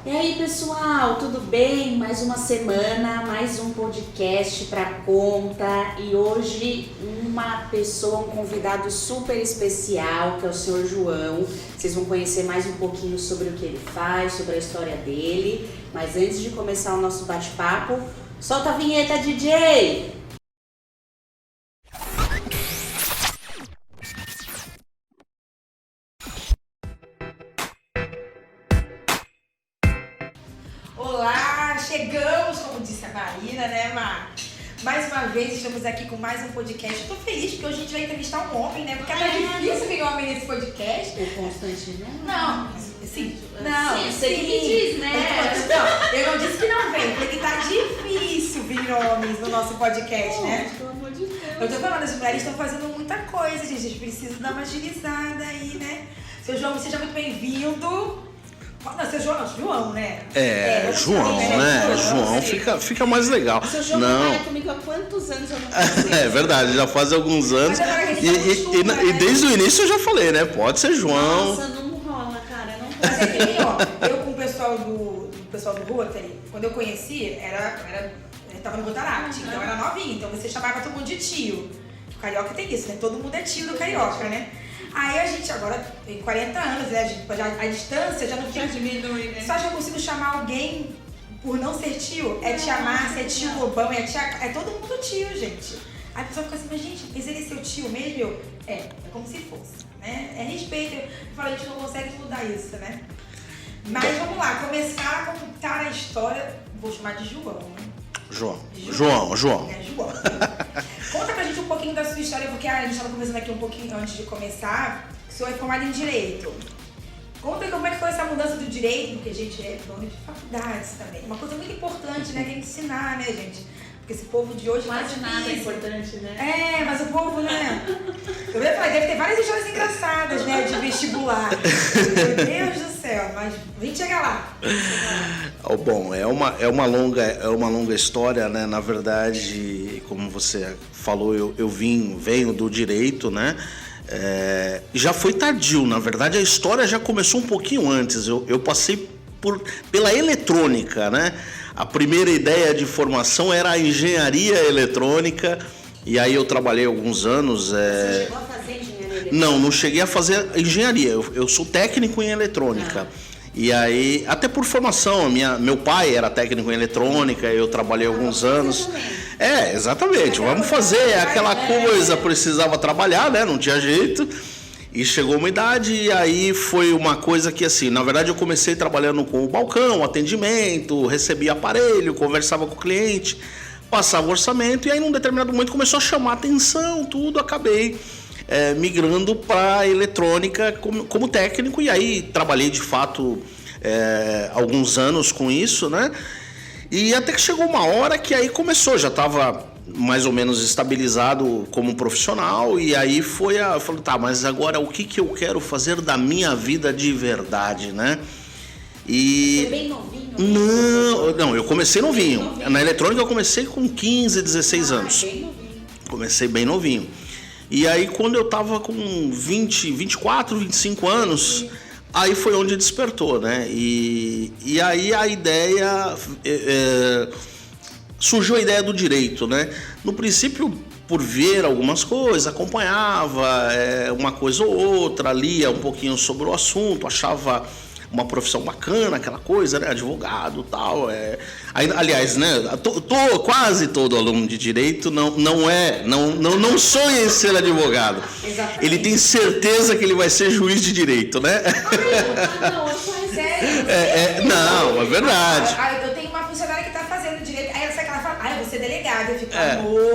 E aí, pessoal, tudo bem? Mais uma semana, mais um podcast para conta e hoje uma pessoa, um convidado super especial, que é o Sr. João. Vocês vão conhecer mais um pouquinho sobre o que ele faz, sobre a história dele. Mas antes de começar o nosso bate-papo, solta a vinheta, DJ! Olá, chegamos, como disse a Marina, né, Mar? Mais uma vez estamos aqui com mais um podcast. Eu tô feliz porque hoje a gente vai entrevistar um homem, né? Porque é difícil vir um homem nesse podcast. O Constante, né? Não, sim. Não, sim, você que me diz, né? Não, eu não disse que não vem, porque tá difícil vir homens no nosso podcast, né? Pelo amor de Deus. Eu tô falando, as mulheres estão fazendo muita coisa, gente. A gente precisa dar uma agilizada aí, né? Seu João, seja muito bem-vindo. Não, seu João, não, João, né? João, né? João fica mais legal. Seu João trabalha comigo há quantos anos eu não conheço? É verdade, já faz alguns anos. E desde o início eu já falei, né? Pode ser João. Nossa, não rola, cara, não Mas pode. é que nem, ó, eu com o pessoal do Rotary, quando eu conheci, eu tava no Rotaract, então era novinho, então você chamava todo mundo de tio. O carioca tem isso, né? Todo mundo é tio do carioca, né? Aí a gente agora tem 40 anos, né? A distância já não fica. diminui, né? Só que eu consigo chamar alguém por não ser tio. É tia Márcia, é tio Bobão, é todo mundo tio, gente. Aí a pessoa fica assim, mas gente, mas ele é seu tio mesmo? É como se fosse, né? É respeito. Eu falo, a gente não consegue mudar isso, né? Mas vamos lá, começar a contar a história. Vou chamar de João, né? João. É, João. Conta pra gente um pouquinho da sua história, porque a gente estava conversando aqui um pouquinho antes de começar, que o senhor é formado em Direito. Conta aí como é que foi essa mudança do Direito, porque a gente é dono de faculdades também. Uma coisa muito importante, né? Tem que ensinar, né, gente? Porque esse povo de hoje Quase tá nada é difícil. importante, né? É, mas o povo, né? Eu ia falar, deve ter várias histórias engraçadas, né? De vestibular. Meu Deus do céu, mas a gente chega lá. Bom, é uma longa história, né? Na verdade, como você falou, eu venho do direito, né? Já foi tardio, na verdade a história já começou um pouquinho antes. Eu passei pela eletrônica, né? A primeira ideia de formação era a engenharia eletrônica, e aí eu trabalhei alguns anos. Você chegou a fazer engenharia eletrônica? Não cheguei a fazer engenharia, eu sou técnico em eletrônica. E aí, até por formação, meu pai era técnico em eletrônica, eu trabalhei alguns anos. Exatamente, vamos fazer aquela coisa, precisava trabalhar, né? Não tinha jeito. E chegou uma idade, e aí foi uma coisa que, assim, na verdade eu comecei trabalhando com o balcão, atendimento, recebia aparelho, conversava com o cliente, passava o orçamento, e aí num determinado momento começou a chamar atenção, tudo, acabei migrando para a eletrônica como técnico, e aí trabalhei de fato alguns anos com isso, né? E até que chegou uma hora que aí começou, já estava mais ou menos estabilizado como profissional, e aí eu falei, tá, mas agora o que eu quero fazer da minha vida de verdade, né? Você é bem novinho? Não, eu comecei novinho. Na eletrônica eu comecei com 15, 16 anos. Bem novinho. Comecei bem novinho. E aí quando eu tava com 24, 25 anos, aí foi onde despertou, né? E aí a ideia... surgiu a ideia do direito, né? No princípio, por ver algumas coisas, acompanhava uma coisa ou outra, lia um pouquinho sobre o assunto, achava uma profissão bacana, aquela coisa, né? Advogado e tal. Aliás, né? Quase todo aluno de direito não sonha em ser advogado. Exatamente. Ele tem certeza que ele vai ser juiz de direito, né? Não, sério? Não, é verdade. Eu tenho uma funcionária que tá fazendo direito, aí ela sai que ela fala, eu vou ser delegada, eu fico,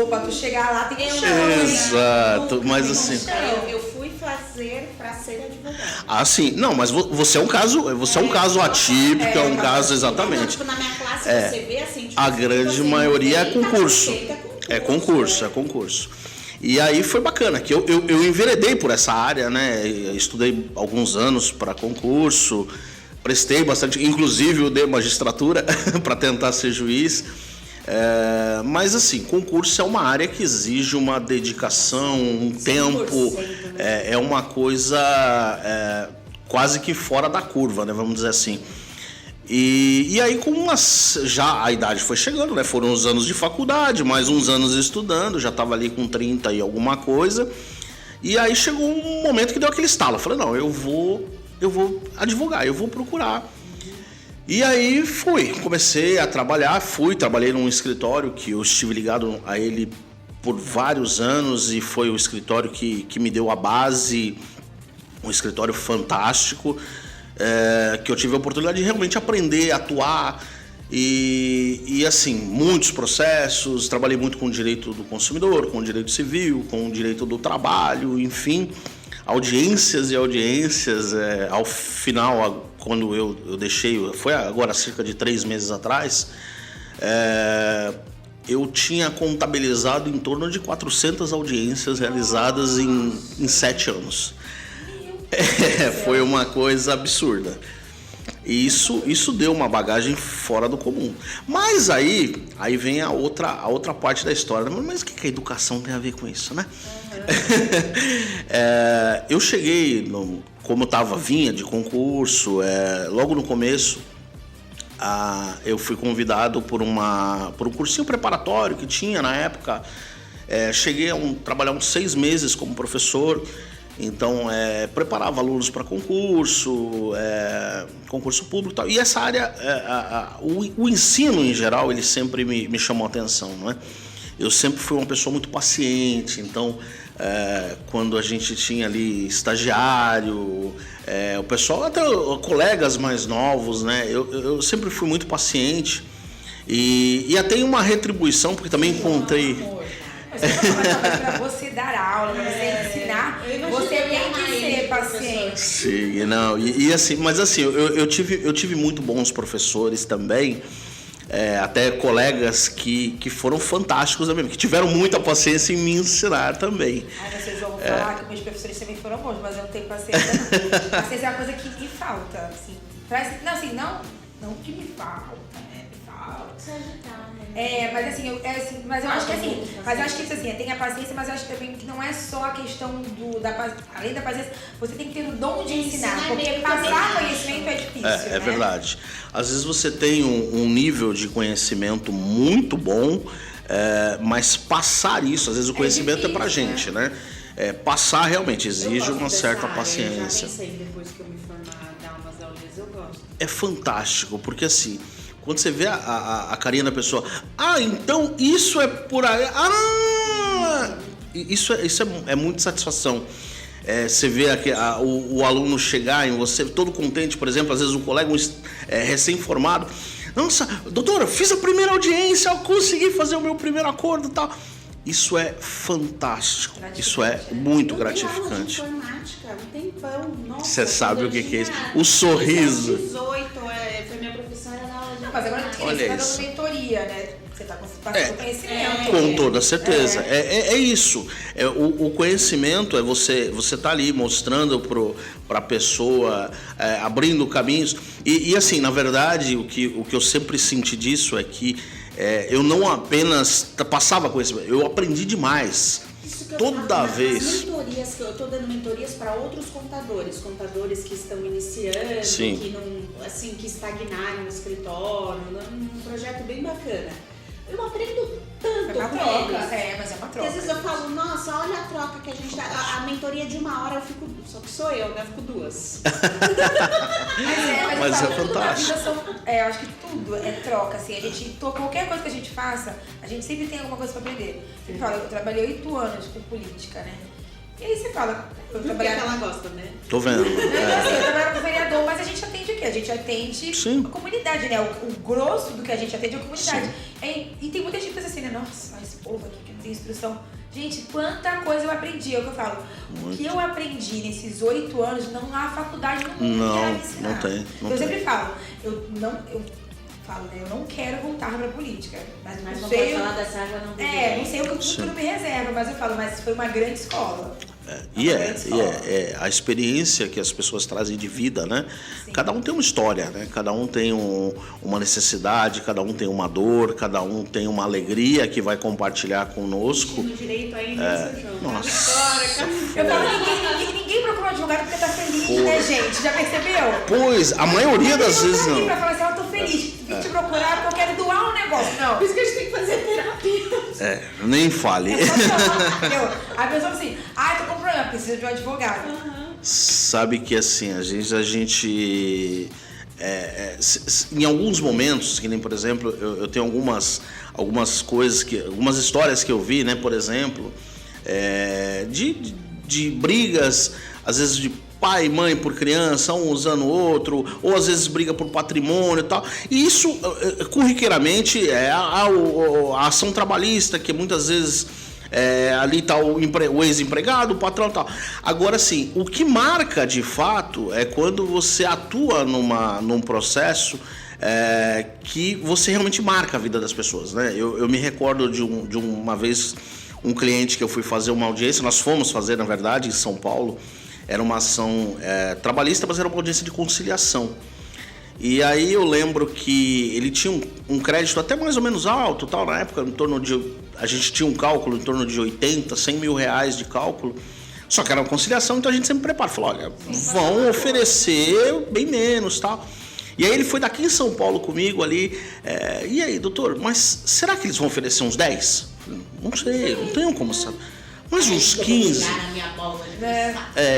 pra tu chegar lá tem que chão. Exato, mas assim... Eu fui fazer pra ser advogada. Ah, sim. Não, mas você é um caso atípico, é um caso exatamente. Tipo, na minha classe você vê assim, tipo, A grande maioria é concurso. É concurso. E aí foi bacana, que eu enveredei por essa área, né? Estudei alguns anos para concurso, prestei bastante, inclusive eu dei magistratura para tentar ser juiz. Mas assim, concurso é uma área que exige uma dedicação, um tempo, é uma coisa quase que fora da curva, né? Vamos dizer assim. E aí, já a idade foi chegando, né? Foram uns anos de faculdade, mais uns anos estudando, já estava ali com 30 e alguma coisa. E aí chegou um momento que deu aquele estalo. Eu falei, não, eu vou advogar, eu vou procurar. E aí comecei a trabalhar, trabalhei num escritório que eu estive ligado a ele por vários anos e foi o escritório que me deu a base, um escritório fantástico. Que eu tive a oportunidade de realmente aprender, atuar e assim, muitos processos, trabalhei muito com o direito do consumidor, com o direito civil, com o direito do trabalho, enfim, audiências e audiências. Ao final, quando eu deixei, foi agora cerca de 3 meses atrás, eu tinha contabilizado em torno de 400 audiências realizadas em 7 anos. Foi uma coisa absurda. E isso deu uma bagagem fora do comum. Mas aí vem a outra parte da história. Mas o que a educação tem a ver com isso, né? Eu cheguei, como eu vinha de concurso, logo no começo, eu fui convidado por um cursinho preparatório que tinha na época. Cheguei a trabalhar uns 6 meses como professor. Então, preparava alunos para concurso público e tal. E essa área, o ensino em geral, ele sempre me chamou a atenção, não é? Eu sempre fui uma pessoa muito paciente, então, quando a gente tinha ali estagiário, o pessoal, até colegas mais novos, né? Eu sempre fui muito paciente e até uma retribuição, porque também encontrei... Mas para você dar aula, para você ensinar, você tem que ser paciente. Sim, não, assim, mas assim, eu tive muito bons professores também, até colegas que foram fantásticos também, que tiveram muita paciência em me ensinar também. Vocês vão falar que meus professores também foram bons, mas eu não tenho paciência não. Paciência é uma coisa que me falta, assim. Não que me falta, me falta. Mas eu acho que assim, tem a paciência, mas eu acho também que não é só a questão além da paciência, você tem que ter o dom de ensinar, porque passar conhecimento é difícil, né? É verdade. Às vezes você tem um nível de conhecimento muito bom, mas passar isso, às vezes o conhecimento é pra gente, né? Passar realmente exige uma certa paciência. Eu já pensei, depois que eu me formar, dar umas aulinhas, eu gosto. É fantástico, porque assim, quando você vê a carinha da pessoa, então isso é por aí, isso é muita satisfação. Você vê o aluno chegar em você todo contente, por exemplo, às vezes um colega recém-formado, nossa, doutora, fiz a primeira audiência, eu consegui fazer o meu primeiro acordo e tal. Isso é fantástico, isso é muito gratificante. Aula de informática, um tempão, nossa. Você sabe o que é isso? O sorriso. 18, foi minha professora na aula de Mas agora você está dando mentoria, né? Você está passando conhecimento. Com toda certeza. É isso. O conhecimento você tá ali mostrando para a pessoa, abrindo caminhos. E assim, na verdade, o que eu sempre senti disso é que eu não apenas passava conhecimento, eu aprendi demais. Toda vez. Mentorias, que eu estou dando mentorias para outros contadores que estão iniciando, sim, que não, assim, que estagnaram no escritório, um projeto bem bacana. Eu aprendo tanto com eles. Mas é uma troca. Porque às vezes eu falo, nossa, olha a troca que a gente dá. A mentoria de 1 hora eu fico. Só que sou eu, né? Eu fico 2. Mas é fantástico. Eu acho que tudo é troca, assim. Qualquer coisa que a gente faça, a gente sempre tem alguma coisa pra aprender. Você fala, eu trabalhei 8 anos com política, né? E aí você fala, eu trabalho. Porque ela gosta, né? Tô vendo. Eu trabalho com vereador, mas a gente atende o quê? A gente atende a comunidade, né? O grosso do que a gente atende é a comunidade. E tem muita gente que pensa assim, né? Nossa, esse povo aqui que não tem instrução. Gente, quanta coisa eu aprendi, é o que eu falo. O que eu aprendi nesses 8 anos, não há faculdade no mundo que quer me ensinar. Não tem. Eu sempre falo, eu não quero voltar pra política. Mas não pode falar dessa água, não tem. Não sei o que o futuro me reserva, mas eu falo, mas foi uma grande escola. A experiência que as pessoas trazem de vida, né? Sim. Cada um tem uma história, né? Cada um tem uma necessidade, cada um tem uma dor, cada um tem uma alegria que vai compartilhar conosco. No direito ainda, seu João. Nossa. Eu falo, ninguém procura procura um advogado porque tá feliz, né, gente? Já percebeu? Pois, a maioria das vezes não. não. Pra falar assim, eu tô feliz. Vim te procurar porque eu quero doar um negócio. Não. Por isso que a gente tem que fazer terapia. Nem fale. É só chamar, entendeu? Aí a pessoa fala assim, eu tô com um problema, preciso de um advogado. Sabe que assim, a gente em alguns momentos, que nem por exemplo, eu tenho algumas coisas, algumas histórias que eu vi, né, por exemplo, de brigas, às vezes de pai e mãe por criança, um usando o outro, ou às vezes briga por patrimônio e tal. E isso, corriqueiramente, é a ação trabalhista, que muitas vezes ali está o ex-empregado, o patrão e tal. Agora, sim, o que marca de fato é quando você atua num processo que você realmente marca a vida das pessoas, né? Eu me recordo de uma vez um cliente que eu fui fazer uma audiência, nós fomos fazer, na verdade, em São Paulo. Era uma ação trabalhista, mas era uma audiência de conciliação. E aí eu lembro que ele tinha um crédito até mais ou menos alto, tal, na época, a gente tinha um cálculo em torno de 80, 100 mil reais de cálculo. Só que era uma conciliação, então a gente sempre prepara. Falou, olha, vão oferecer bem menos, tal. E aí ele foi daqui em São Paulo comigo ali. E aí, doutor, mas será que eles vão oferecer uns 10? Não sei, não tenho como saber. Mas uns 15.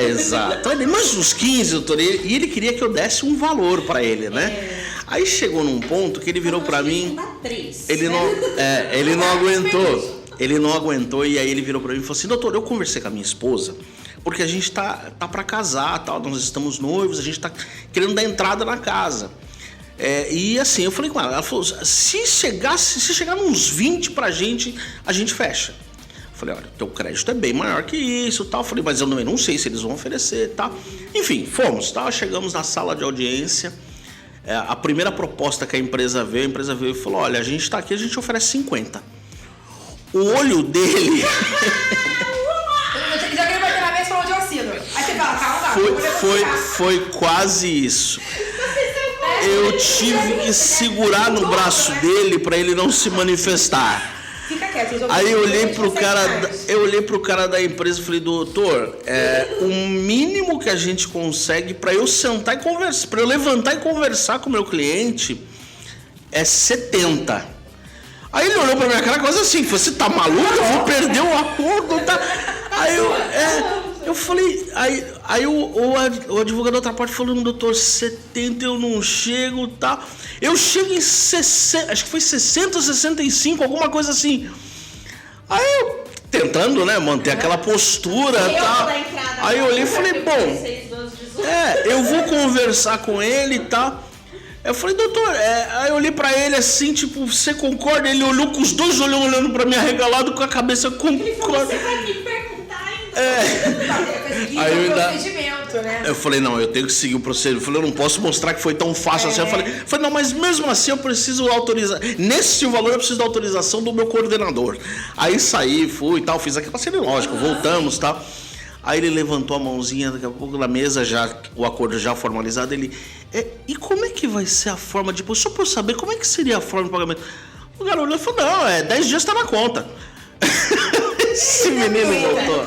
Exato. Mas uns 15, doutor. E ele queria que eu desse um valor pra ele, né? Aí chegou num ponto que ele virou pra mim. Ele não aguentou. Ele não aguentou e aí ele virou pra mim e falou assim: doutor, eu conversei com a minha esposa, porque a gente tá pra casar, tal, nós estamos noivos, a gente tá querendo dar entrada na casa. E assim, eu falei com ela falou: se chegar nos 20 pra gente, a gente fecha. Falei, olha, teu crédito é bem maior que isso, tal. Falei, mas eu não sei se eles vão oferecer, tal. Enfim, fomos, tal. Chegamos na sala de audiência. A primeira proposta que a empresa veio e falou, olha, a gente tá aqui, a gente oferece 50. O olho dele... Já que ele vai ter na mesa, falou de auxílio. Aí você fala, calma, foi quase isso. Eu tive que segurar no braço dele para ele não se manifestar. Aí eu olhei pro cara da empresa e falei, doutor, o mínimo que a gente consegue para eu sentar e conversar, para eu levantar e conversar com o meu cliente é 70. Aí ele olhou pra minha cara quase assim, você tá maluco? Eu vou perder o acordo, tá? Aí eu falei, aí o advogado da outra parte falou, doutor, 70 eu não chego, tá? Eu chego em 60, acho que foi 60, 65, alguma coisa assim. Aí eu, tentando, né, manter aquela postura, tá? Aí eu olhei e falei, bom, eu vou conversar com ele, tá? Eu falei, doutor, aí eu olhei pra ele assim, tipo, você concorda? Ele olhou com os dois olhos olhando pra mim arregalado, com a cabeça, concorda. Ele falou, você vai me perguntar ainda. Aí procedimento, né? Eu falei, não, eu tenho que seguir o procedimento. Eu falei, eu não posso mostrar que foi tão fácil assim. Eu falei, não, mas mesmo assim eu preciso autorizar. Nesse valor eu preciso da autorização do meu coordenador. Aí saí, fui e tal, fiz aquela cena lógico, voltamos e tal. Aí ele levantou a mãozinha, daqui a pouco na mesa, já, o acordo já formalizado, ele... e como é que vai ser a forma de... Só pra eu saber, como é que seria a forma de pagamento? O garoto olhou e falou, não, 10 dias tá na conta. Esse menino voltou.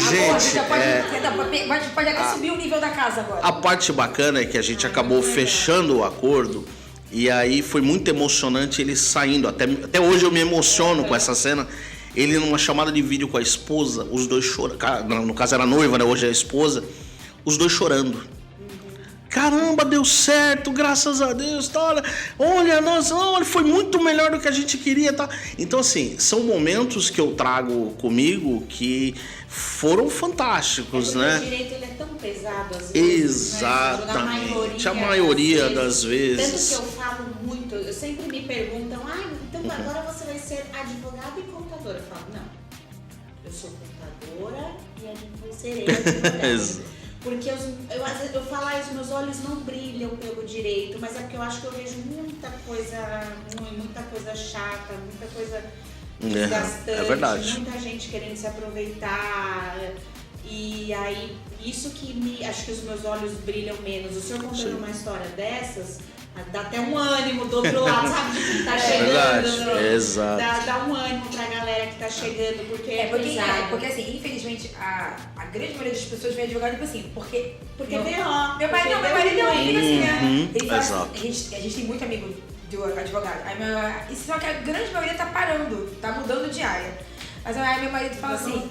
Gente, pode até subir o nível da casa agora. A parte bacana é que a gente acabou fechando o acordo e aí foi muito emocionante ele saindo. Até hoje eu me emociono com essa cena. Ele numa chamada de vídeo com a esposa, os dois chorando. No caso era a noiva, né? Hoje é a esposa. Os dois chorando. Caramba, deu certo, graças a Deus, tá? Olha, foi muito melhor do que a gente queria, tá? Então, assim, são momentos que eu trago comigo que foram fantásticos, né? O direito ele é tão pesado às vezes. Exatamente, a maioria das vezes. Tanto que eu falo muito, eu sempre me perguntam, então agora você vai ser advogada e contadora. Eu falo, não, eu sou contadora e a gente vai ser advogada. Porque eu falo, os meus olhos não brilham pelo direito, mas é porque eu acho que eu vejo muita coisa ruim, muita coisa chata, muita coisa desgastante, é verdade. Muita gente querendo se aproveitar. E aí, isso que acho que os meus olhos brilham menos. O senhor contando uma história dessas, Dá até um ânimo do outro lado, sabe? De quem tá chegando. Verdade, exato. Dá um ânimo pra galera que tá chegando, porque é pesado. Porque assim, infelizmente, a grande maioria das pessoas vem advogado tipo assim, porque veio, meu marido não fica assim, né? Ele fala exato. assim, a gente tem muito amigo de advogado. Só que a grande maioria tá parando, tá mudando de área. Mas aí meu marido fala assim.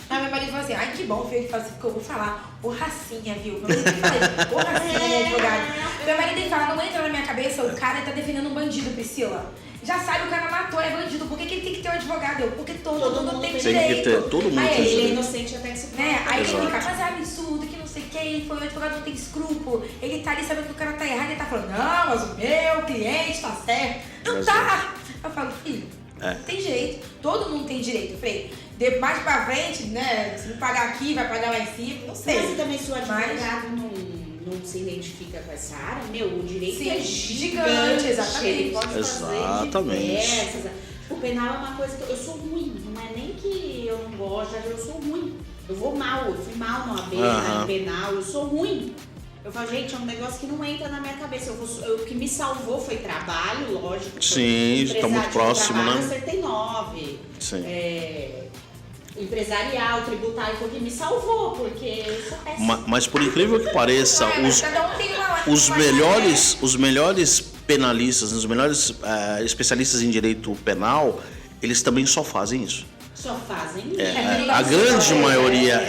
Ai, que bom, filho. Ele fala assim, porque eu vou falar, ô Racinha, viu? Meu marido fala, ô Racinha, né, advogado? Meu marido fala, não entra na minha cabeça, o cara tá defendendo um bandido, Priscila. Já sabe, o cara matou, é bandido. Por que ele tem que ter um advogado? Porque todo mundo tem direito. Tem que ter, todo mundo tem ele é direito. inocente até esse ponto. Aí ele fica, mas é absurdo, que não sei o que, ele foi, o advogado não tem escrúpulo. Ele tá ali sabendo que o cara tá errado, ele tá falando, não, mas o meu cliente tá certo. Não tá! Eu falo, filho, não tem jeito, todo mundo tem direito. Eu falei, mais pra frente, né, se não pagar aqui, vai pagar lá em cima, não sei. Mas também se o advogado não se identifica com essa área, o direito é gigante, exatamente. Ele pode fazer diversas. O penal é uma coisa que eu sou ruim, não é nem que eu não gosto, eu sou ruim. Eu vou mal, eu fui mal no AB, no penal, eu sou ruim. Eu falo, gente, é um negócio que não entra na minha cabeça. O que me salvou foi trabalho, lógico. Sim, está muito próximo, trabalho, né? Eu acertei 9. Sim. Empresarial, tributário, foi o que me salvou, porque eu sou péssima. Mas por incrível que pareça, os melhores penalistas, os melhores especialistas em direito penal, eles também só fazem isso. Só fazem a grande maioria,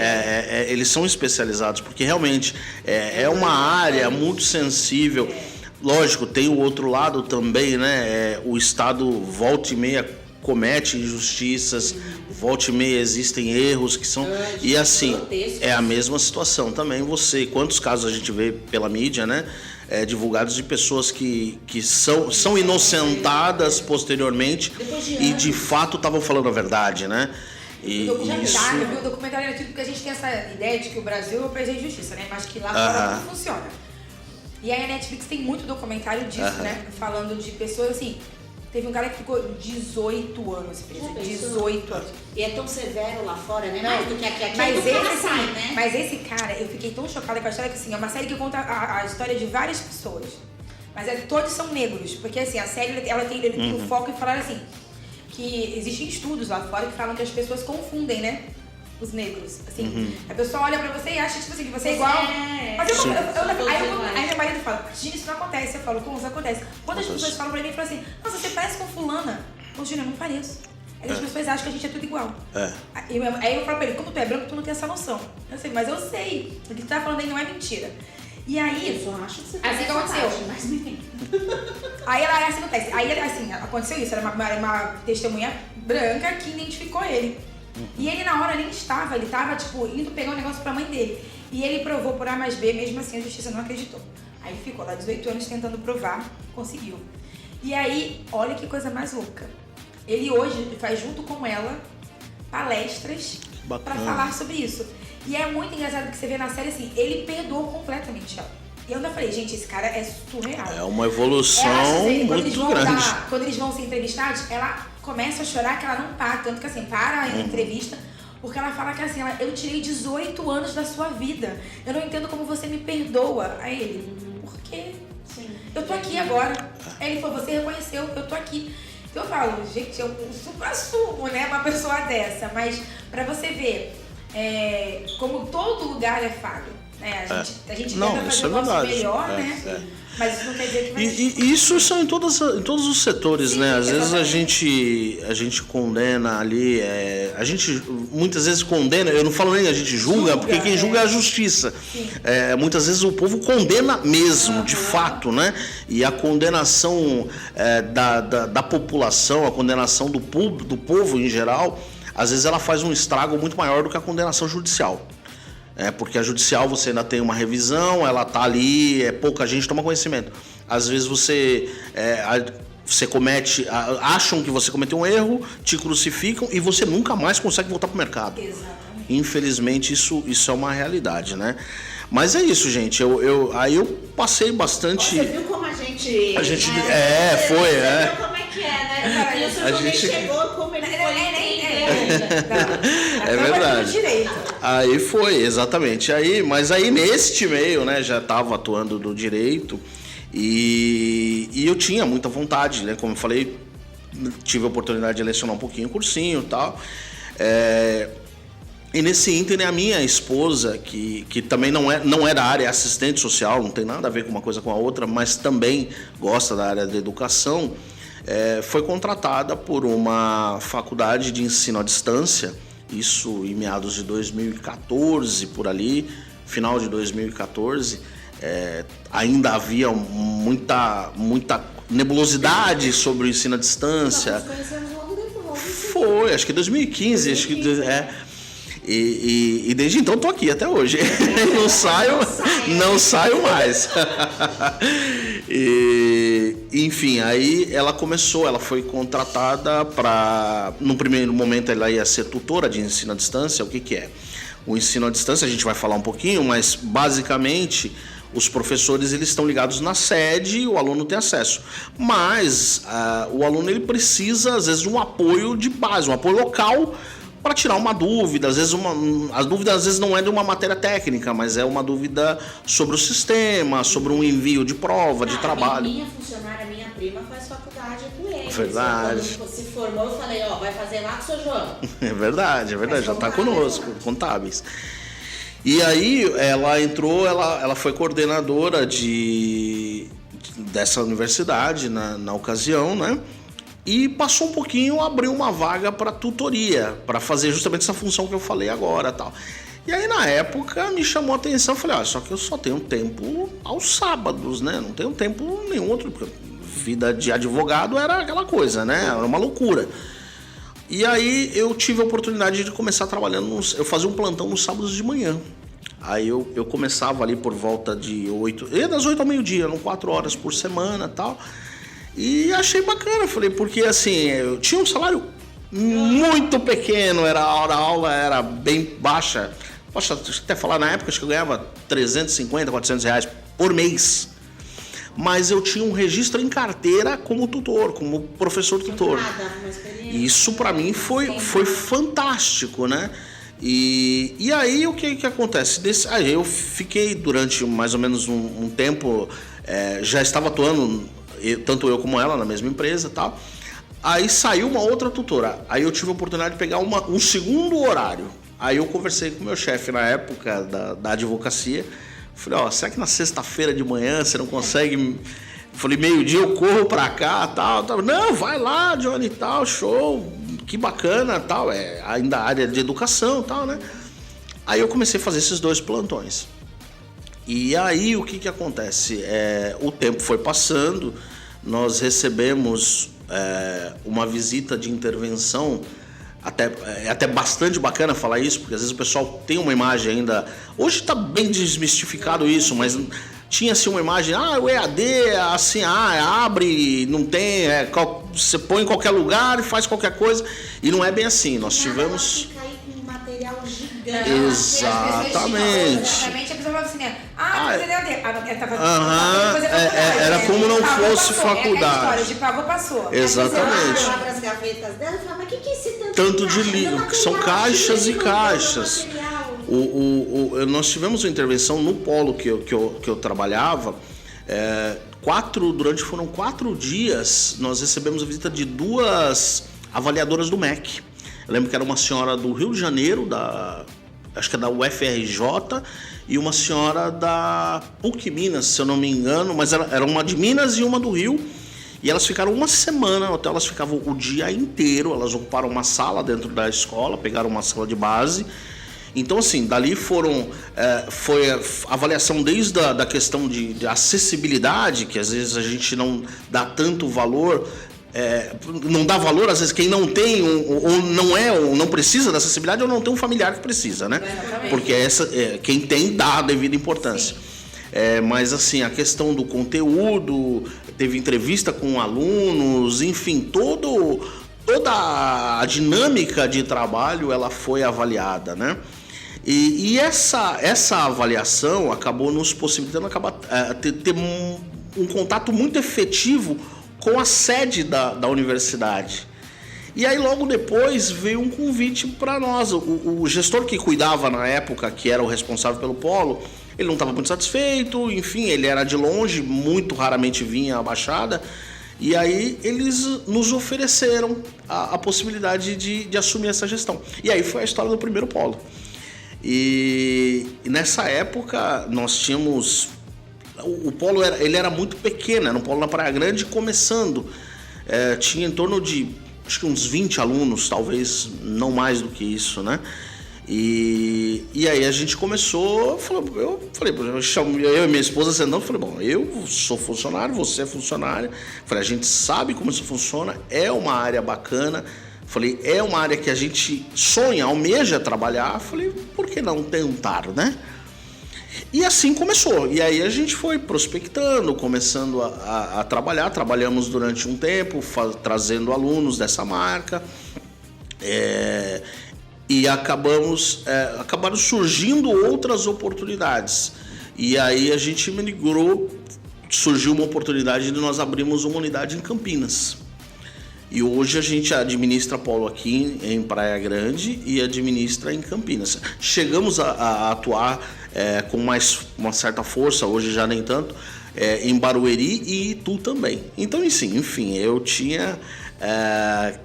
eles são especializados, porque realmente é uma área muito sensível. Lógico, tem o outro lado também, né? O Estado volta e meia comete injustiças, volta e meia existem erros que são... E assim, é a mesma situação também quantos casos a gente vê pela mídia, né? Divulgados de pessoas que são inocentadas posteriormente e de fato estavam falando a verdade, né? E o documentário era tudo porque a gente tem essa ideia de que o Brasil é o país da justiça, né? Mas que lá fora tudo funciona. E aí a Netflix tem muito documentário disso, né? Falando de pessoas assim... Teve um cara que ficou 18 anos preso. 18 anos. E é tão severo lá fora, né? Mais do que aqui. Mas esse cara, eu fiquei tão chocada com a história que assim, é uma série que conta a história de várias pessoas. Mas todos são negros. Porque assim, a série ela tem o foco em falar assim, que existem estudos lá fora que falam que as pessoas confundem, né? Os negros, assim. A pessoa olha pra você e acha, tipo assim, que você é igual. Mas aí meu marido fala, Gina, isso não acontece. Eu falo, como isso acontece? Quantas pessoas falam pra mim e falam assim, nossa, você parece com fulana. Ô, Gina, eu não pareço. Aí as pessoas acham que a gente é tudo igual. Aí eu falo pra ele, como tu é branco, tu não tem essa noção. Eu sei, mas eu sei. O que tu tá falando aí não é mentira. E aí, eu só acho que você assim que aconteceu. Mas enfim. Aí assim acontece. Aí assim, aconteceu isso, era uma testemunha branca que identificou ele. E ele na hora nem estava, ele estava tipo indo pegar um negócio pra mãe dele. E ele provou por A mais B, mesmo assim a justiça não acreditou. Aí ele ficou lá 18 anos tentando provar, conseguiu. E aí, olha que coisa mais louca. Ele hoje faz junto com ela palestras pra falar sobre isso. E é muito engraçado que você vê na série assim, ele perdoou completamente ela. E eu ainda falei, gente, esse cara é surreal. É uma evolução muito grande. Quando eles vão ser entrevistados, ela começa a chorar que ela não para. Tanto que assim, para a entrevista, porque ela fala que assim, eu tirei 18 anos da sua vida. Eu não entendo como você me perdoa. Aí ele, por quê? Sim. Eu tô aqui agora. Aí ele falou, você reconheceu, eu tô aqui. Então eu falo, gente, eu supra-sumo, né, uma pessoa dessa. Mas pra você ver, como todo lugar é falho. A gente tenta fazer o nosso melhor, né? Mas isso não quer dizer que vai... E isso são em todos os setores, sim, né? Às vezes a gente condena ali, a gente muitas vezes condena, eu não falo nem a gente julga porque quem julga é a justiça. Muitas vezes o povo condena mesmo, de fato, né? E a condenação da população, a condenação do povo em geral, às vezes ela faz um estrago muito maior do que a condenação judicial. Porque a judicial você ainda tem uma revisão, ela tá ali, pouca gente toma conhecimento. Às vezes você comete, acham que você cometeu um erro, te crucificam e você nunca mais consegue voltar pro mercado. Exatamente. Infelizmente isso é uma realidade, né? Mas é isso, gente. Aí eu passei bastante. Você viu como a gente. Foi. Você viu como é que né? E o seu também chegou como ele foi. É verdade. Aí foi, exatamente. Mas aí neste meio, né, já estava atuando no direito E eu tinha muita vontade, né? Como eu falei, tive a oportunidade de lecionar um pouquinho o cursinho e tal. E nesse ínterim, a minha esposa, que também não é da área, é assistente social, não tem nada a ver com uma coisa com a outra, mas também gosta da área da educação, foi contratada por uma faculdade de ensino à distância, isso em meados de 2014, por ali, final de 2014. Ainda havia muita nebulosidade sobre o ensino à distância. Nós conhecemos logo depois. Foi, acho que 2015, acho que E desde então tô aqui até hoje. Não saio mais. Enfim, aí ela foi contratada para, no primeiro momento ela ia ser tutora de ensino à distância. O que é? O ensino à distância, a gente vai falar um pouquinho, mas basicamente os professores eles estão ligados na sede e o aluno tem acesso. Mas o aluno ele precisa, às vezes, de um apoio de base, um apoio local para tirar uma dúvida. Às vezes a dúvida às vezes não é de uma matéria técnica, mas é uma dúvida sobre o sistema, sobre um envio de prova, de trabalho. Minha funcionária, minha prima, faz faculdade com eles. Verdade. Quando se formou, eu falei, vai fazer lá com o seu João. É verdade, já está conosco, contábeis. E aí ela entrou, ela foi coordenadora dessa universidade na ocasião, né? E passou um pouquinho, abriu uma vaga para tutoria, para fazer justamente essa função que eu falei agora, tal. E aí na época me chamou a atenção, eu falei, só que eu só tenho tempo aos sábados, né? Não tenho tempo nenhum outro, porque vida de advogado era aquela coisa, né? Era uma loucura. E aí eu tive a oportunidade de começar trabalhando, eu fazia um plantão nos sábados de manhã. Aí eu começava ali por volta de 8, das 8 ao meio-dia, eram 4 horas por semana e tal. E achei bacana, falei, porque assim, eu tinha um salário muito pequeno, a aula era bem baixa. Posso até falar, na época, acho que eu ganhava 350, 400 reais por mês. Mas eu tinha um registro em carteira como tutor, como professor tutor. Isso para mim foi fantástico, né? E aí o que acontece? Aí eu fiquei durante mais ou menos um tempo, já estava atuando, tanto eu como ela, na mesma empresa e tal. Aí saiu uma outra tutora. Aí eu tive a oportunidade de pegar um segundo horário. Aí eu conversei com o meu chefe na época da advocacia. Falei, será que na sexta-feira de manhã você não consegue... Falei, meio-dia eu corro pra cá, tal. Não, vai lá, Johnny, tal, show, que bacana, tal. Ainda a área de educação, tal, né? Aí eu comecei a fazer esses 2 plantões. E aí o que acontece? O tempo foi passando, nós recebemos uma visita de intervenção, até bastante bacana falar isso, porque às vezes o pessoal tem uma imagem ainda... Hoje está bem desmistificado isso, mas tinha-se uma imagem, o EAD, assim, abre, não tem, você põe em qualquer lugar e faz qualquer coisa, e não é bem assim, nós tivemos... Material gigante. Exatamente. Exatamente, a pessoa fala assim, era como não fosse faculdade. A história de pagou, passou. Exatamente. Você abre as gavetas dela e fala, mas o que é esse tanto de livro? Que são caixas e caixas. Nós tivemos uma intervenção no polo que eu trabalhava. Foram 4 dias, nós recebemos a visita de 2 avaliadoras do MEC. Eu lembro que era uma senhora do Rio de Janeiro, acho que é da UFRJ, e uma senhora da PUC Minas, se eu não me engano, mas era uma de Minas e uma do Rio. E elas ficaram uma semana no hotel, elas ficavam o dia inteiro, elas ocuparam uma sala dentro da escola, pegaram uma sala de base. Então, assim, dali foi avaliação desde da questão de acessibilidade, que às vezes a gente não dá tanto valor, não dá valor, às vezes, quem não tem, ou não precisa da acessibilidade, ou não tem um familiar que precisa, né? Porque quem tem dá a devida importância. Mas, assim, a questão do conteúdo, teve entrevista com alunos, enfim, toda a dinâmica de trabalho, ela foi avaliada, né? E essa avaliação acabou nos possibilitando ter um contato muito efetivo com a sede da universidade. E aí logo depois veio um convite para nós. O gestor que cuidava na época, que era o responsável pelo polo, ele não estava muito satisfeito, enfim, ele era de longe, muito raramente vinha à Baixada. E aí eles nos ofereceram a possibilidade de assumir essa gestão. E aí foi a história do primeiro polo. E nessa época nós tínhamos... O polo ele era muito pequeno, era um polo na Praia Grande começando. Tinha em torno de, acho que uns 20 alunos, talvez não mais do que isso, né? E aí a gente começou, eu e minha esposa sentando, falei, bom, eu sou funcionário, você é funcionária. Falei, a gente sabe como isso funciona, é uma área bacana. Falei, é uma área que a gente sonha, almeja trabalhar. Falei, por que não tentar, né? E assim começou. E aí a gente foi prospectando, começando a trabalhar. Trabalhamos durante um tempo, trazendo alunos dessa marca. E acabaram surgindo outras oportunidades. E aí a gente migrou, surgiu uma oportunidade de nós abrirmos uma unidade em Campinas. E hoje a gente administra polo aqui em Praia Grande e administra em Campinas. Chegamos a atuar com uma certa força, hoje já nem tanto, em Barueri e Itu também. Então, enfim, eu tinha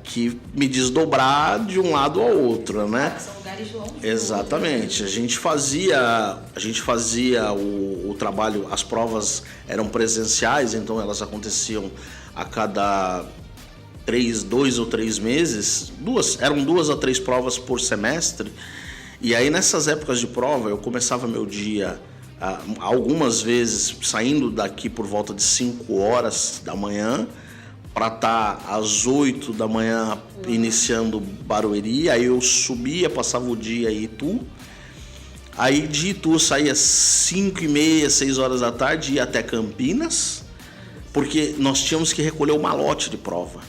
que me desdobrar de um lado ao outro, né? São lugares longos. Exatamente. A gente fazia o trabalho, as provas eram presenciais, então elas aconteciam a cada 2 ou 3 meses, eram 2 a 3 provas por semestre. E aí nessas épocas de prova eu começava meu dia algumas vezes saindo daqui por volta de 5 horas da manhã para estar às 8 da manhã iniciando Barueri. Aí eu subia, passava o dia em Itu. Aí de Itu eu saía 5h30, 6 horas da tarde e ia até Campinas, porque nós tínhamos que recolher o malote de prova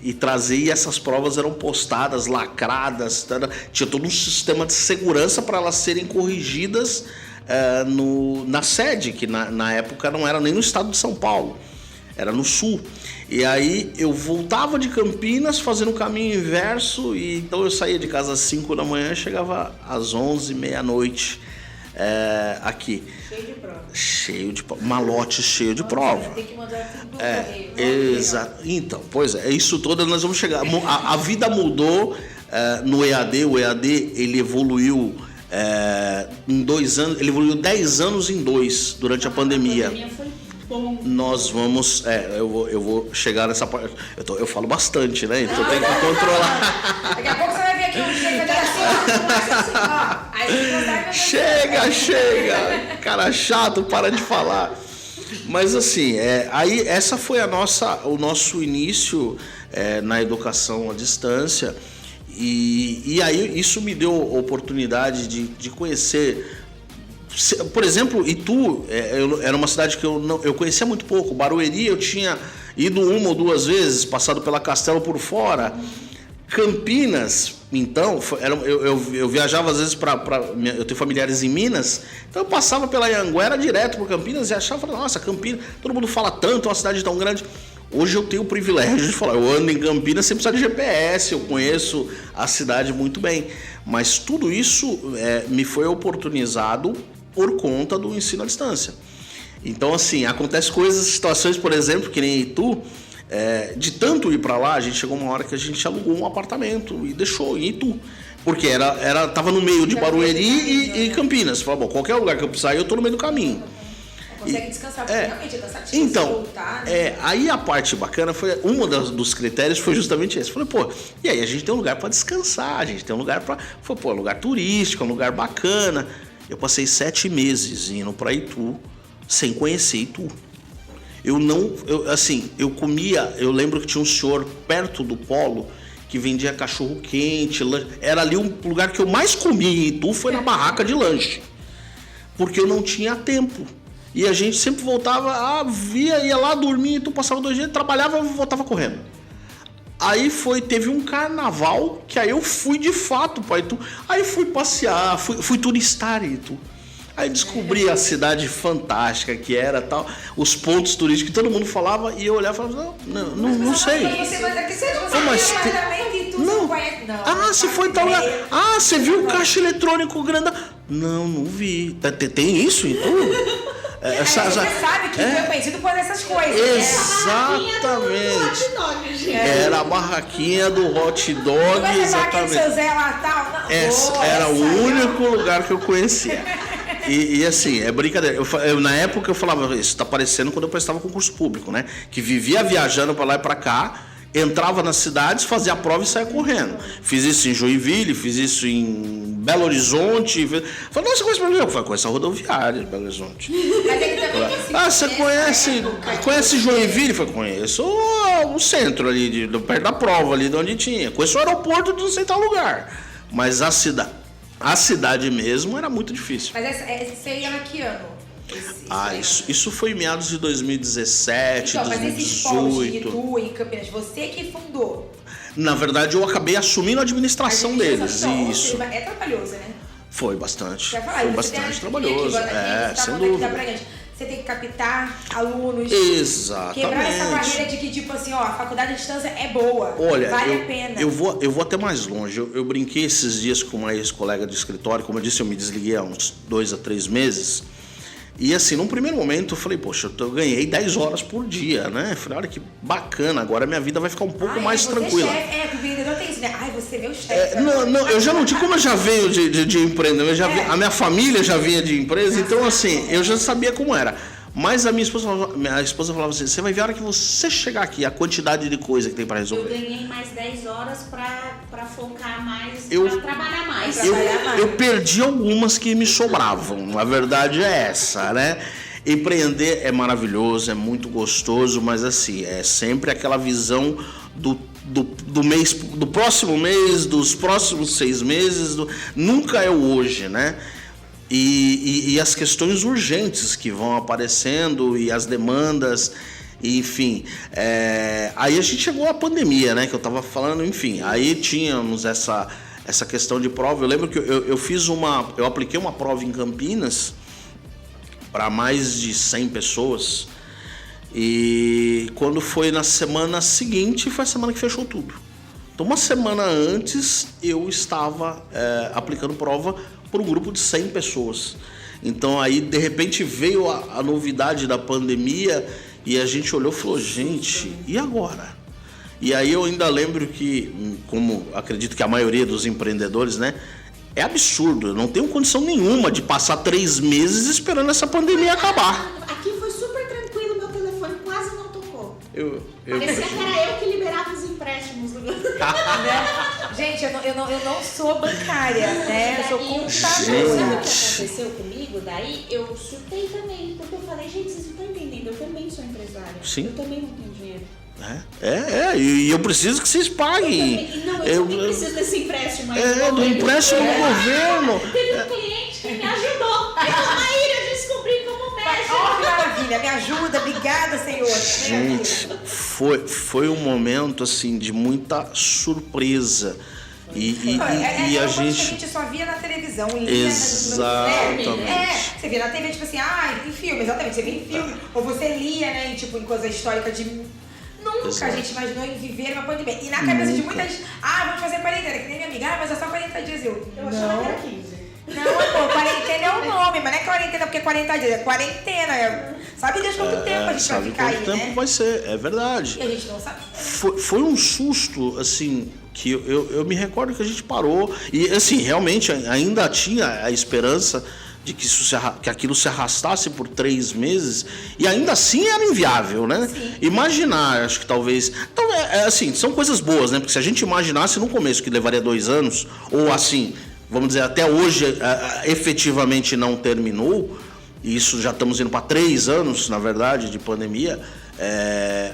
e trazer, e essas provas eram postadas, lacradas, tinha todo um sistema de segurança para elas serem corrigidas na sede, que na época não era nem no estado de São Paulo, era no sul. E aí eu voltava de Campinas fazendo o caminho inverso, e então eu saía de casa às 5 da manhã e chegava às 11, meia-noite aqui. Cheio de prova. Malote cheio de prova. Tem que mandar tudo Exato. Então, pois é, isso todo nós vamos chegar. A vida mudou no EAD. O EAD ele evoluiu em 2 anos, ele evoluiu 10 anos em 2 durante a pandemia. A pandemia foi bom. Nós vamos, eu vou chegar nessa parte. Eu falo bastante, né? Então tem que controlar. Daqui a pouco você vai ver aqui um dia que assim, ó. Aí Chega! Cara chato, para de falar. Mas assim, aí essa foi o nosso início na educação à distância. E aí isso me deu a oportunidade de conhecer. Por exemplo, Itu era uma cidade que eu conhecia muito pouco. Barueri eu tinha ido 1 ou 2 vezes, passado pela Castelo por fora. Campinas, então, eu viajava às vezes eu tenho familiares em Minas, então eu passava pela Anhanguera direto para Campinas e achava, nossa, Campinas, todo mundo fala tanto, é uma cidade tão grande. Hoje eu tenho o privilégio de falar, eu ando em Campinas sem precisar de GPS, eu conheço a cidade muito bem, mas tudo isso me foi oportunizado por conta do ensino à distância. Então, assim, acontece situações, por exemplo, que nem Itu. De tanto ir para lá, a gente chegou uma hora que a gente alugou um apartamento e deixou em Itu, porque tava no meio de Barueri e Campinas. Falava, bom, qualquer lugar que eu precisar, eu tô no meio do caminho. Consegue descansar, porque realmente é cansativo. Então, voltar, né? aí a parte bacana foi, dos critérios foi justamente esse. Falei, pô, e aí a gente tem um lugar para descansar, a gente tem um lugar para, um lugar turístico, um lugar bacana. Eu passei 7 meses indo para Itu, sem conhecer Itu. Eu comia, eu lembro que tinha um senhor perto do polo que vendia cachorro quente, lanche. Era ali um lugar que eu mais comia em Itu, foi na barraca de lanche. Porque eu não tinha tempo. E a gente sempre voltava, ia lá, dormia, Itu, passava 2 dias, trabalhava e voltava correndo. Aí teve um carnaval que aí eu fui de fato para Itu. Aí fui passear, fui turistar em Itu. Aí descobri a cidade fantástica que era tal, os pontos turísticos que todo mundo falava, e eu olhava e falava, não sei. Você foi em tal lugar. Você viu o caixa eletrônico grande? Não vi. Tem isso em tudo? Você sabe que foi conhecido por essas coisas. Exatamente. Era a barraquinha do hot dog. Exatamente. Seu Zé lá, tal. Era o único lugar que eu conhecia. E assim, é brincadeira. Na época eu falava, isso tá parecendo quando eu prestava concurso público, né? Que vivia viajando pra lá e pra cá, entrava nas cidades, fazia a prova e saia correndo. Fiz isso em Joinville, fiz isso em Belo Horizonte. Falei, nossa, conhece Belo Horizonte? Eu falei, conheço a rodoviária de Belo Horizonte. Mas ele também você conhece Joinville? Eu falei, conheço o centro ali, perto da prova ali, de onde tinha. Conheço o aeroporto de não sei tal lugar. Mas a cidade mesmo era muito difícil. Mas você ia lá que ano? Isso foi em meados de 2017, então, 2018. Mas esses polos de Itu e Campinas, você que fundou? Na verdade, eu acabei assumindo a administração deles. Isso. É trabalhoso, né? Foi bastante. Falar, foi bastante trabalhoso. Sem dúvida. Você tem que captar alunos. Exatamente. Quebrar essa barreira de que, tipo assim, a faculdade à distância é boa. Olha, vale a pena. Eu vou até mais longe. Eu brinquei esses dias com uma ex-colega de escritório. Como eu disse, eu me desliguei há uns 2 a 3 meses. E assim, num primeiro momento eu falei, poxa, eu ganhei 10 horas por dia, né? Eu falei, olha que bacana, agora minha vida vai ficar um pouco mais tranquila. O vendedor tem isso, né? Você é meu chefe. Não, eu já não tinha, como eu já venho de empreendedor, a minha família já vinha de empresa, então assim, eu já sabia como era. Mas a minha esposa falava assim, você vai ver a hora que você chegar aqui, a quantidade de coisa que tem para resolver. Eu ganhei mais 10 horas para focar mais, para trabalhar mais. Eu perdi algumas que me sobravam, a verdade é essa, né? Empreender é maravilhoso, é muito gostoso, mas assim, é sempre aquela visão do mês, do próximo mês, dos próximos 6 meses, nunca é o hoje, né? E as questões urgentes que vão aparecendo e as demandas, enfim. Aí a gente chegou à pandemia, né? Que eu estava falando, enfim. Aí tínhamos essa questão de prova. Eu lembro que eu apliquei uma prova em Campinas para mais de 100 pessoas. E quando foi na semana seguinte, foi a semana que fechou tudo. Então, uma semana antes, eu estava aplicando prova por um grupo de 100 pessoas. Então, aí, de repente, veio a novidade da pandemia e a gente olhou e falou, gente, e agora? E aí eu ainda lembro que, como acredito que a maioria dos empreendedores, né, é absurdo, eu não tenho condição nenhuma de passar 3 meses esperando essa pandemia acabar. Aqui foi super tranquilo, meu telefone quase não tocou. Parecia que imagino. era eu que liberava os empréstimos. Gente, eu não sou bancária, né? Eu sou contadora. Sabe o que aconteceu comigo? Daí eu surtei também, porque eu falei, gente, vocês não estão entendendo, eu também sou empresária. Sim. Eu também não tenho dinheiro. E eu preciso que vocês paguem. Eu também preciso desse empréstimo aí. Do empréstimo do governo. Teve um cliente que me ajudou. Eu descobri como mexe. Oh, que maravilha, me ajuda, obrigada, Senhor. Gente, foi um momento assim de muita surpresa. E a gente. A gente só via na televisão. Exatamente. Você via na TV, tipo assim, em filme, exatamente. Você via em filme. Ou você lia, né, em coisa histórica de. Nunca a gente imaginou em viver uma pandemia. E na cabeça de muita gente, vamos fazer quarentena, que nem minha amiga, mas é só 40 dias. Eu achava que era 15. Não, amor, quarentena é o nome, mas não é quarentena porque é 40 dias, é quarentena. Sabe Deus quanto tempo a gente vai ficar aí, né? Quanto tempo vai ser, é verdade. E a gente não sabe. Foi um susto, assim, que eu me recordo que a gente parou. E, assim, realmente ainda tinha a esperança de que aquilo se arrastasse por 3 meses, e ainda assim era inviável, né? Sim. Imaginar, acho que talvez... Então, assim, são coisas boas, né? Porque se a gente imaginasse no começo que levaria 2 anos, ou assim, vamos dizer, até hoje efetivamente não terminou, e isso já estamos indo para 3 anos, na verdade, de pandemia,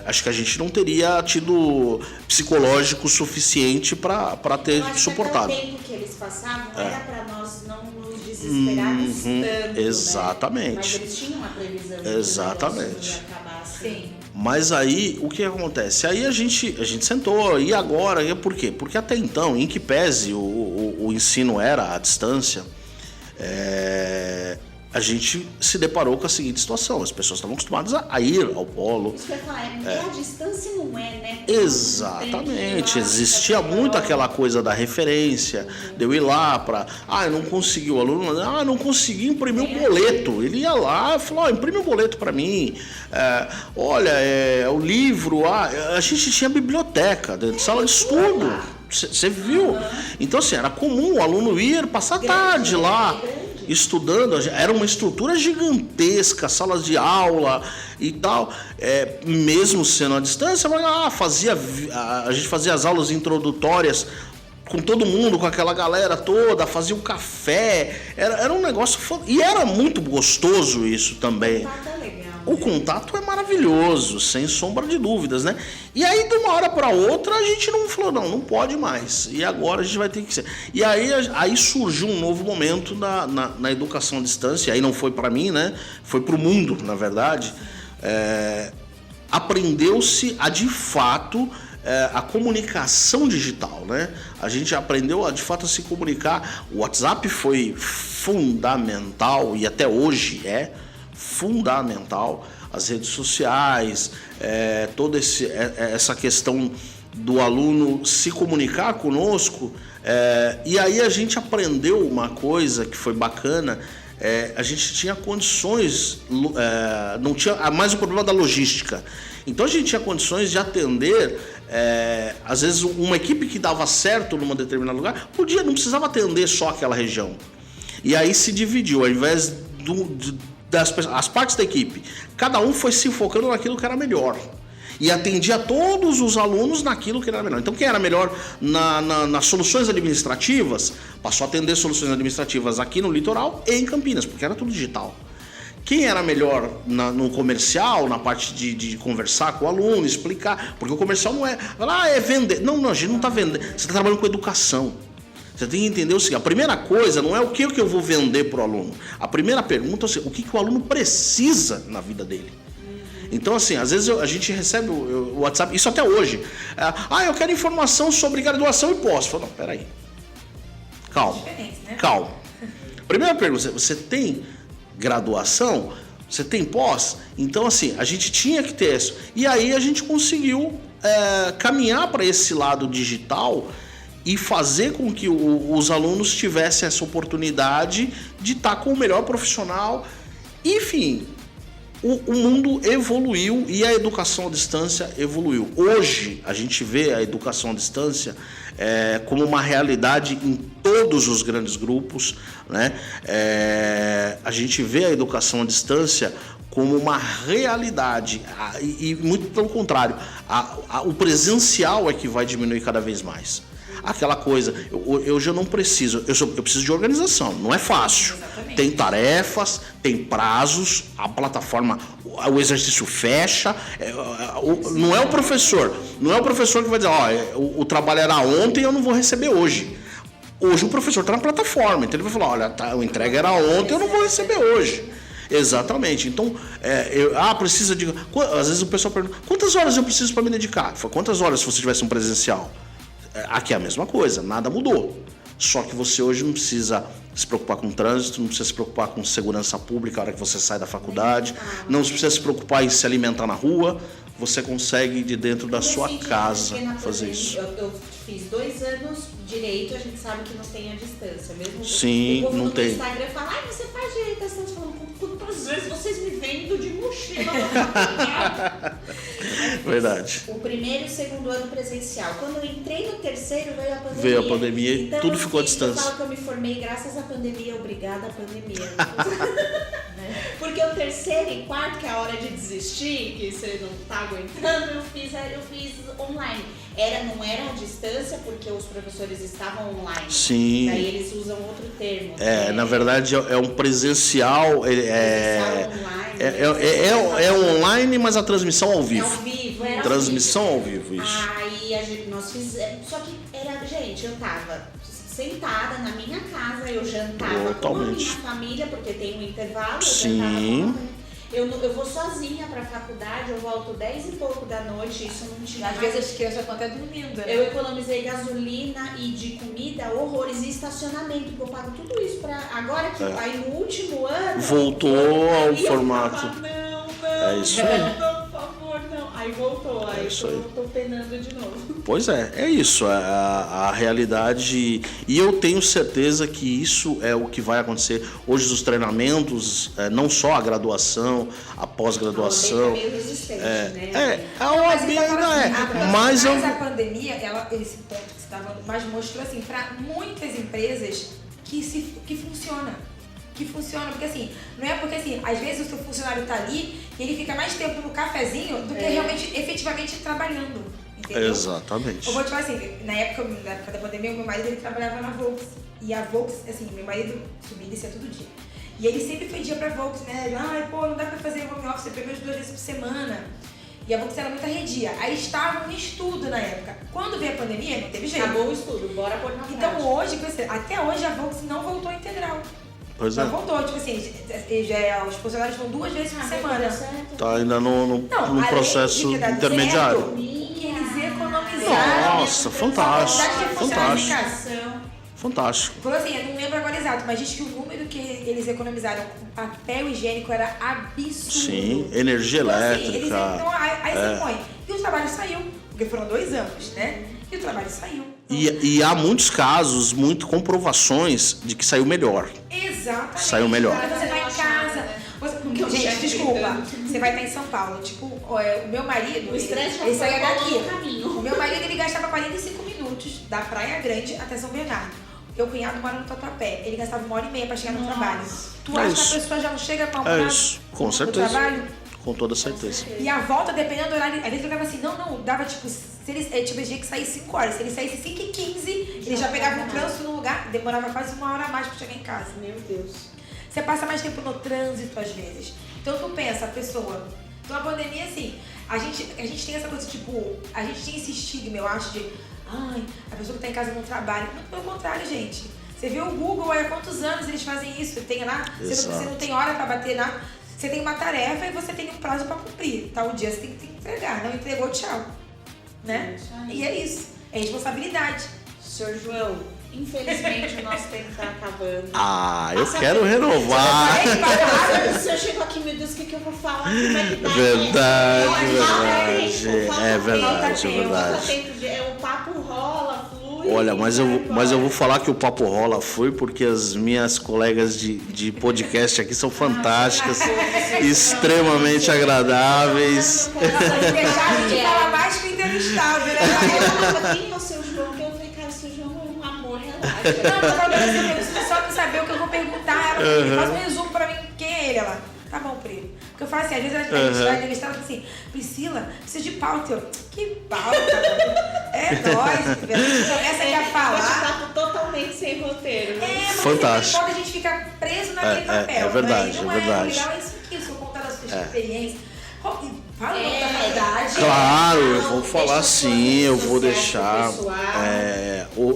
acho que a gente não teria tido psicológico suficiente para ter suportado. O tempo que eles passavam era para nós não nos desesperarmos tanto, exatamente. Né? Mas eles tinham uma previsão. Exatamente. De acabar assim. Sim. Mas aí, o que acontece? Aí a gente sentou, e agora? E por quê? Porque até então, em que pese o ensino era à distância, a gente se deparou com a seguinte situação. As pessoas estavam acostumadas a ir ao polo. Isso que eu ia falar, porque a distância não é, né? Exatamente. Existia muito aquela coisa da referência, de eu ir lá para... eu não consegui, o aluno... não consegui imprimir o boleto. Ele ia lá e falou, imprime o boleto para mim. Olha, o livro... a gente tinha biblioteca, sala de estudo. Você viu? Então, assim, era comum o aluno ir, passar a tarde lá, estudando. Era uma estrutura gigantesca, salas de aula e tal. Mesmo sendo à distância, mas a gente fazia as aulas introdutórias com todo mundo, com aquela galera toda, fazia um café. Era um negócio... E era muito gostoso isso também. O contato é maravilhoso, sem sombra de dúvidas, né? E aí, de uma hora para outra, a gente não falou, não pode mais. E agora a gente vai ter que ser. E aí surgiu um novo momento na educação à distância. Aí não foi para mim, né? Foi para o mundo, na verdade. Aprendeu-se a, de fato, a comunicação digital, né? A gente aprendeu a, de fato, a se comunicar. O WhatsApp foi fundamental e até hoje é fundamental, as redes sociais, toda essa questão do aluno se comunicar conosco, e aí a gente aprendeu uma coisa que foi bacana, a gente tinha condições, não tinha mais o problema da logística, então a gente tinha condições de atender, às vezes uma equipe que dava certo num determinado lugar, não precisava atender só aquela região, e aí se dividiu, ao invés as partes da equipe, cada um foi se focando naquilo que era melhor e atendia todos os alunos naquilo que era melhor. Então quem era melhor nas soluções administrativas passou a atender soluções administrativas aqui no litoral e em Campinas, porque era tudo digital. Quem era melhor no comercial, na parte de conversar com o aluno, explicar, porque o comercial não é vender, não, a gente não está vendendo, você está trabalhando com educação. Você tem que entender o seguinte, a primeira coisa não é o que eu vou vender para o aluno. A primeira pergunta é o que o aluno precisa na vida dele. Então, assim, às vezes a gente recebe o WhatsApp, isso até hoje. Eu quero informação sobre graduação e pós. Eu falo, não, peraí. Calma. Calma. Primeira pergunta, você tem graduação? Você tem pós? Então, assim, a gente tinha que ter isso. E aí a gente conseguiu caminhar para esse lado digital e fazer com que os alunos tivessem essa oportunidade de estar com o melhor profissional. Enfim, o mundo evoluiu e a educação à distância evoluiu. Hoje, a gente vê a educação à distância como uma realidade em todos os grandes grupos, né? A gente vê a educação à distância como uma realidade e muito pelo contrário, o presencial é que vai diminuir cada vez mais. Aquela coisa, eu já não preciso, eu preciso de organização, não é fácil. Exatamente. Tem tarefas, tem prazos, a plataforma, o exercício fecha, não é o professor que vai dizer, o trabalho era ontem e eu não vou receber hoje. Hoje o professor está na plataforma, então ele vai falar, olha, a entrega era ontem, eu não vou receber hoje. Exatamente, então, precisa de... Às vezes o pessoal pergunta, quantas horas eu preciso para me dedicar? Quantas horas se você tivesse um presencial? Aqui é a mesma coisa, nada mudou. Só que você hoje não precisa se preocupar com trânsito, não precisa se preocupar com segurança pública na hora que você sai da faculdade, não precisa se preocupar em se alimentar na rua, você consegue de dentro da sua casa fazer isso. Eu fiz 2 anos direito, a gente sabe que não tem a distância, mesmo. Sim, o povo não tem. No Instagram fala, você faz direito a distância, quantas vezes vocês me veem de mochila. Verdade. O primeiro e o segundo ano presencial. Quando eu entrei no terceiro, veio a pandemia. Veio a pandemia e então, tudo ficou à distância. Eu falo que eu me formei graças à pandemia, obrigada à pandemia. Porque o terceiro e quarto, que é a hora de desistir, que você não tá aguentando, eu fiz online. Não era a distância, porque os professores estavam online. Sim. Daí eles usam outro termo. Na verdade é um presencial. Presencial online. É online, mas a transmissão ao vivo. É ao vivo, era transmissão ao vivo, isso. Aí nós fizemos. Só que eu tava sentada na minha casa, eu jantava com a minha família, porque tem um intervalo. Sim. Eu vou sozinha pra faculdade, eu volto 10 e pouco da noite, isso não tinha. Às vezes as crianças estão até dormindo, né? Eu economizei gasolina e de comida, horrores, e estacionamento, porque eu pago tudo isso pra... Agora que aí no último ano... Voltou ao e eu formato. Ficava, não, É isso aí. não, por favor, não. Aí voltou, aí eu tô penando de novo. Pois é isso, a realidade, e eu tenho certeza que isso é o que vai acontecer hoje dos treinamentos, não só a graduação, a pós-graduação. A meio resistente, né? A OAB ainda é, mas a pandemia, esse ponto que você está falando, mas mostrou assim, para muitas empresas que funciona. Que funciona, porque assim, não é porque assim, às vezes o seu funcionário tá ali e ele fica mais tempo no cafezinho do que realmente, efetivamente trabalhando, entendeu? Exatamente. Eu vou te falar assim, na época da pandemia, meu marido ele trabalhava na Volks, e a Volks, assim, meu marido subia e descia todo dia. E ele sempre fedia pra Volks, né? Não dá pra fazer home office pelo menos 2 vezes por semana. E a Volks era muito arredia. Aí estavam em estudo na época. Quando veio a pandemia, não teve jeito. Acabou o estudo, bora pôr na prática. Então hoje, até hoje a Volks não voltou integral. Pois é. Não voltou, tipo assim, os funcionários vão 2 vezes por semana. Tá ainda no processo intermediário. Que eles economizaram. Nossa, fantástico. Fantástico. Fantástico. Falou assim, eu não lembro agora exato, mas diz que o número que eles economizaram com papel higiênico era absurdo. Sim, energia elétrica. Então, aí você põe. E o trabalho saiu, porque foram 2 anos, né? E o trabalho saiu. E há muitos casos, muitas comprovações de que saiu melhor. Exatamente. Saiu melhor. Você vai em casa. Gente, desculpa. Você vai estar em São Paulo. Tipo, o meu marido. O estresse ele saía daqui. O meu marido ele gastava 45 minutos da Praia Grande até São Bernardo. Meu cunhado mora no Tatuapé. Ele gastava 1h30 para chegar no trabalho. Tu acha que a pessoa já não chega para É isso, com certeza. Trabalho? Com toda certeza. E a volta, dependendo do horário, às vezes eu ficava assim, não, dava tipo, se ele tinha que sair 5 horas, se ele saísse 5h15, ele já pegava um trânsito no lugar, demorava quase 1 hora a mais pra chegar em casa. Meu Deus. Você passa mais tempo no trânsito às vezes. Então tu pensa, a pessoa, então a pandemia assim, a gente tem essa coisa tipo, a gente tem esse estigma, eu acho, de a pessoa que tá em casa não trabalha. Muito pelo contrário, gente. Você vê o Google, há quantos anos eles fazem isso? Tem lá, você não tem hora pra bater nada. Você tem uma tarefa e você tem um prazo para cumprir. Tal dia você tem que entregar. Não entregou, tchau. Né? E é isso. É responsabilidade. Senhor João, infelizmente o nosso tempo está acabando. Eu quero renovar. O senhor chegou aqui, meu Deus, o que eu vou falar? Como é que tá? Verdade. É verdade. O papo rola, flui. Olha, mas eu vou falar que o papo rola foi porque as minhas colegas de podcast aqui são fantásticas, extremamente agradáveis. Deixaram de falar mais que o entrevistado, né? Quem é o seu João? Eu falei, cara, o seu João é um amor, relaxa. Não, mas só pra saber o que eu vou perguntar. Faz um resumo pra mim, quem é ele? Ela, tá bom, primo. Porque eu falo assim, às vezes a gente vai entrevistar ela assim, Priscila, precisa de pauta. Eu, que pauta? É nóis. Começa aqui a falar. Bate-papo totalmente sem roteiro. Fantástico. A gente fica preso naquele papel. É verdade, né? Não é verdade. Legal é isso aqui, eu sou contar da sua experiência. Fala da verdade. Claro, eu vou falar sim, eu vou deixar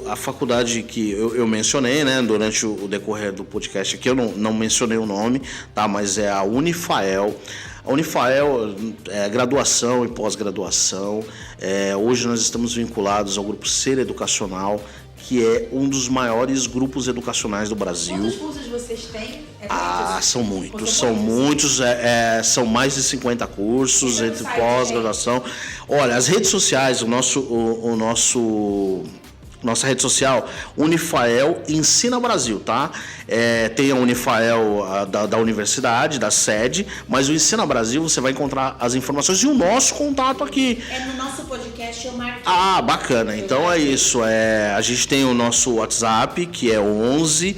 a faculdade que eu mencionei, né, durante o decorrer do podcast aqui, eu não mencionei o nome, tá, mas é a Unifael. A Unifael é graduação e pós-graduação. Hoje nós estamos vinculados ao grupo Ser Educacional, que é um dos maiores grupos educacionais do Brasil. Quantos cursos vocês têm? São muitos, são mais de 50 cursos entre pós-graduação. Olha, as redes sociais, nossa rede social, Unifael Ensina Brasil, tá? Tem a Unifael da universidade, da sede, mas o Ensina Brasil você vai encontrar as informações e o nosso contato aqui. No nosso podcast eu marquei. Bacana. Então é isso. A gente tem o nosso WhatsApp, que é 11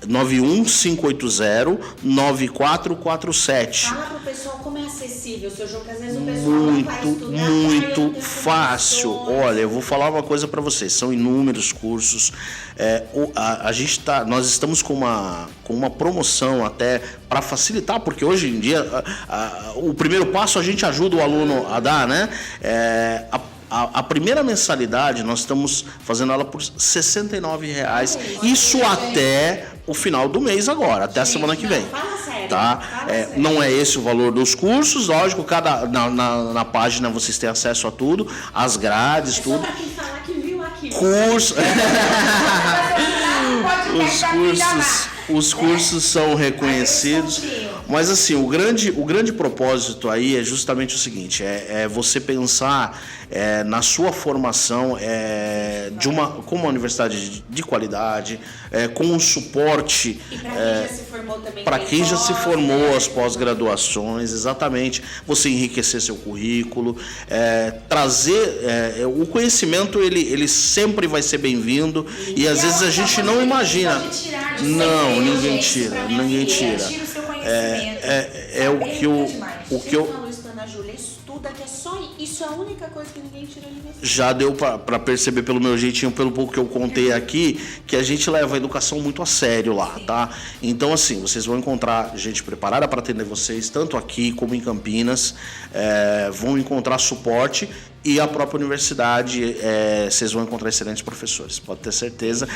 91580-9447. Fala pro pessoal como é acessível, seu Jogo, que às vezes o pessoal não vai estudar. Muito fácil. Olha, eu vou falar uma coisa para vocês. São inúmeros cursos. Nós estamos com uma promoção até para facilitar, porque hoje em dia o primeiro passo a gente ajuda o aluno a dar, né? A primeira mensalidade, nós estamos fazendo ela por R$ 69,00. Isso até o final do mês agora, até a semana que vem. Fala sério. Tá? Fala sério. Não é esse o valor dos cursos, lógico, na página vocês têm acesso a tudo, as grades, Só tudo. pra quem falar que viu aqui. Curso. Os cursos são reconhecidos, mas assim, o grande propósito aí é justamente o seguinte, é você pensar na sua formação com uma universidade de qualidade, com um suporte E pra quem já se formou também. para tem quem já se formou, né? as pós-graduações, exatamente, você enriquecer seu currículo, trazer o conhecimento, ele sempre vai ser bem-vindo e às vezes a gente não imagina. Não, ninguém tira. Tira o seu conhecimento. O que eu falou isso pra Ana Júlia, estuda que é só isso, é a única coisa que ninguém tira de você. já deu para perceber pelo meu jeitinho, pelo pouco que eu contei aqui, que a gente leva a educação muito a sério lá, tá? Então, assim, vocês vão encontrar gente preparada para atender vocês, tanto aqui como em Campinas, vão encontrar suporte e a própria universidade, vocês vão encontrar excelentes professores, pode ter certeza.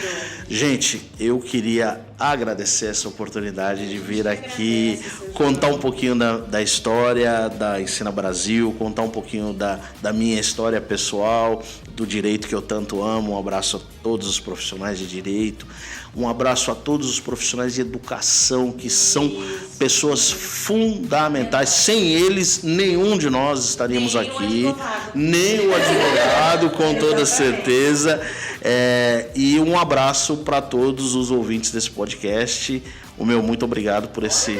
Gente, eu queria agradecer essa oportunidade de vir aqui, contar um pouquinho da história da Ensina Brasil, contar um pouquinho da minha história pessoal, do direito que eu tanto amo. Um abraço a todos os profissionais de direito, um abraço a todos os profissionais de educação, que são pessoas fundamentais. Sem eles, nenhum de nós estaríamos aqui, nem o advogado, com toda certeza. E um abraço para todos os ouvintes desse podcast. O meu muito obrigado por esse...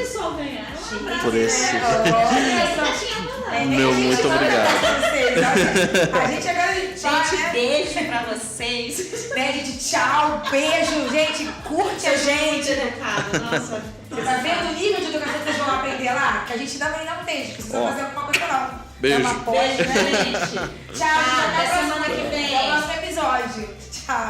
Meu muito obrigado. A gente agora... Gente, beijo pra vocês. Né, gente, tchau, beijo, gente, curte a gente. Educado, nossa. Você tá vendo o nível de educação que vocês vão aprender lá? Que a gente também não tem, gente. Precisa fazer alguma coisa não. Beijo. É uma porra. Beijo, né, gente? Tchau, Até semana que vem. É o nosso episódio. Tchau.